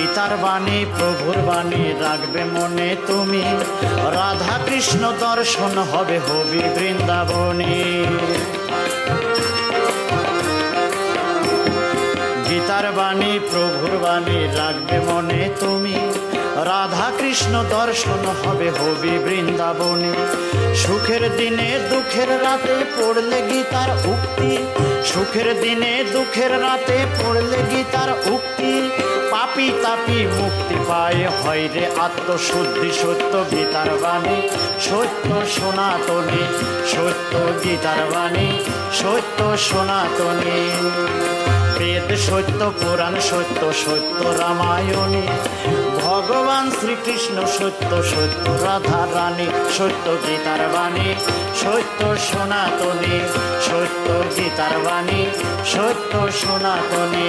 গীতার বাণী প্রভুর বাণী রাখবে মনে তুমি, রাধা কৃষ্ণ দর্শন হবে হবি বৃন্দাবনে। গীতার বাণী প্রভুর বাণী রাখবে মনে তুমি, রাধা কৃষ্ণ দর্শন হবে হবি বৃন্দাবনে। সুখের দিনে দুঃখের রাতে পড়লে গীতার উক্তি, সুখের দিনে দুঃখের রাতে পড়লে গীতার উক্তি, পাপি তাপি মুক্তি পায় হয় রে আত্মশুদ্ধি। সত্য গীতার বাণী সত্য সনাতনী, সত্য গীতার বাণী সত্য সনাতনী। বেদ সত্য পুরাণ সত্য, সত্য রামায়ণী, ভগবান শ্রীকৃষ্ণ সত্য, সত্য রাধা রানী। সত্য গীতার বাণী সত্য সনাতনী, সত্য গীতার বাণী সত্য সনাতনী।